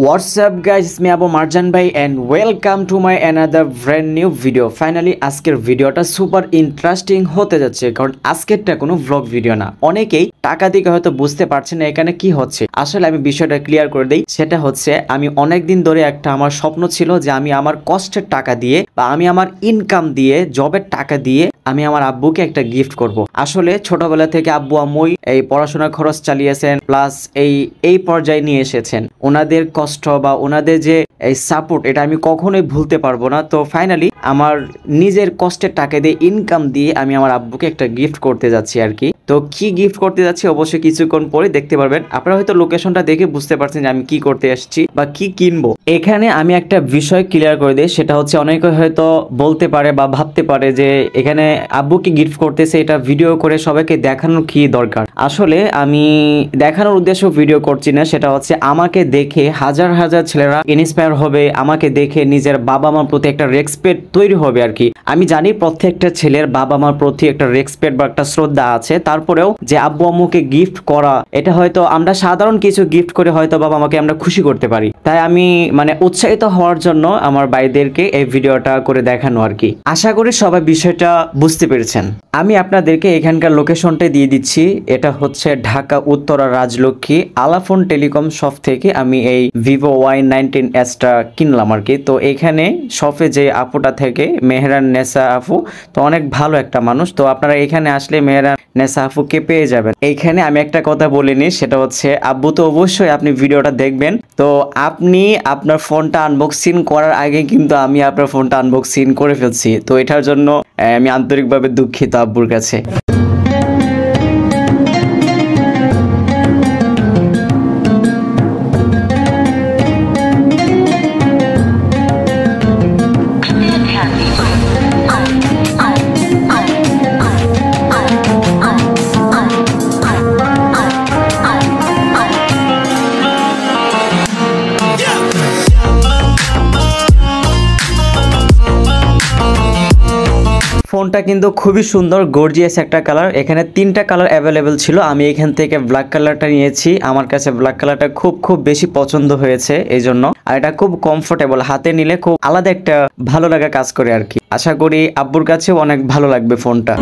What's up guys, it's me Abu Marjan bhai and welcome to my another brand new video. Finally আজকের ভিডিওটা super interesting হতে যাচ্ছে কারণ আজকেরটা কোনো blog video না। অনেকেই টাকা দিকে হয়তো বুঝতে পারছেন না এখানে কি হচ্ছে। আসলে আমি বিষয়টা ক্লিয়ার করে দেই, সেটা হচ্ছে আমি অনেক দিন ধরে একটা আমার স্বপ্ন ছিল যে আমি আমার কষ্টের টাকা দিয়ে বা আমি আমার ইনকাম দিয়ে জবের টাকা দিয়ে আমি আমার আব্বুকে একটা গিফট করব। আসলে ছোটবেলা থেকে আব্বু আম্মুই এই পড়াশোনার খরচ চালিয়েছেন, প্লাস এই পর্যায়ে নিয়ে এসেছেন। ওনাদের কষ্ট বা ওনাদের যে এই সাপোর্ট, এটা আমি কখনোই ভুলতে পারবো না। তো ফাইনালি আমার নিজের কষ্টের টাকা দিয়ে ইনকাম দিয়ে আমি আমার আব্বুকে একটা গিফট করতে যাচ্ছি আর কি। তো কি গিফট করতে যাচ্ছি অবশ্যই কিছুক্ষণ পরে দেখতে পারবেন। আপনারা হয়তো লোকেশনটা দেখে বুঝতে পারছেন যে আমি কি করতে এসেছি বা কি কিনবো। এখানে আমি একটা বিষয় ক্লিয়ার করে দিই, সেটা হচ্ছে অনেকে হয়তো বলতে পারে বা ভাবতে পারে যে এখানে আব্বুকে গিফট করতেছে, এটা ভিডিও করে সবাইকে দেখানোর কি দরকার। আসলে আমি দেখানোর উদ্দেশ্য ভিডিও করছি না, সেটা হচ্ছে আমাকে দেখে হাজার হাজার ছেলেরা ইন্সপায়ার হবে, আমাকে দেখে নিজের বাবা মার প্রতি একটা রেসপেক্ট তৈরি হবে আর কি। আমি জানি প্রত্যেকটা ছেলের বাবা মার প্রতি একটা রেসপেক্ট বা একটা শ্রদ্ধা আছে, তারপরেও যে আব্বু আম্মুকে গিফট করা, এটা হয়তো আমরা সাধারণ কিছু গিফট করে হয়তো বাবা মাকে আমরা খুশি করতে পারি। তাই আমি উৎসাহিত হওয়ার জন্য আমার ভাইদেরকে এই ভিডিওটা করে দেখানো আর কি। আশা করি সবাই বিষয়টা বুঝতে পেরেছেন। আমি আপনাদেরকে এখানকার লোকেশনটা দিয়ে দিচ্ছি। এটা হচ্ছে ঢাকা উত্তরা রাজলক্ষ্মী আলাফোন টেলিকম শপ থেকে আমি এই ভিভো Y19s টা কিনলাম আর কি। তো এখানে শপে যে আপুটা থেকে মেহরান নেসা আপু, তো অনেক ভালো একটা মানুষ। তো আপনারা এখানে আসলে মেহরান নেসা আপুকে পেয়ে যাবেন। এইখানে আমি একটা কথা বলিনি, সেটা হচ্ছে আব্বু তো অবশ্যই আপনি ভিডিওটা দেখবেন। তো আপনি আপনার ফোনটা আনবক্সিং করার আগে কিন্তু আমি আপনার ফোনটা আনবক্সিং করে ফেলছি। তো এটার জন্য আমি আন্তরিকভাবে দুঃখিত আব্বুর কাছে। ফোনটা কিন্তু খুবই সুন্দর, গর্জিয়াস একটা কালার। এখানে তিনটা কালার অ্যাভেলেবেল ছিল, আমি এখান থেকে ব্ল্যাক কালারটা নিয়েছি। আমার কাছে ব্ল্যাক কালারটা খুব বেশি পছন্দ হয়েছে এই জন্য। আর এটা খুব কমফোর্টেবল, হাতে নিলে খুব আলাদা একটা ভালো লাগা কাজ করে আর কি। আশা করি আব্বুর কাছেও অনেক ভালো লাগবে ফোনটা।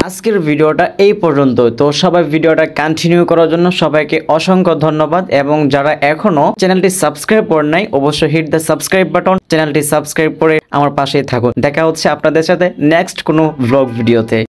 আজকের ভিডিওটা এই পর্যন্ত। তো সবাই ভিডিওটা কন্টিনিউ করার জন্য সবাইকে অসংখ্য ধন্যবাদ, এবং যারা এখনো চ্যানেলটি সাবস্ক্রাইব করেন নাই অবশ্যই হিট দ্য সাবস্ক্রাইব বাটন, চ্যানেলটি সাবস্ক্রাইব করে আমার পাশেই থাকুন। দেখা হচ্ছে আপনাদের সাথে নেক্সট কোনো ব্লগ ভিডিওতে।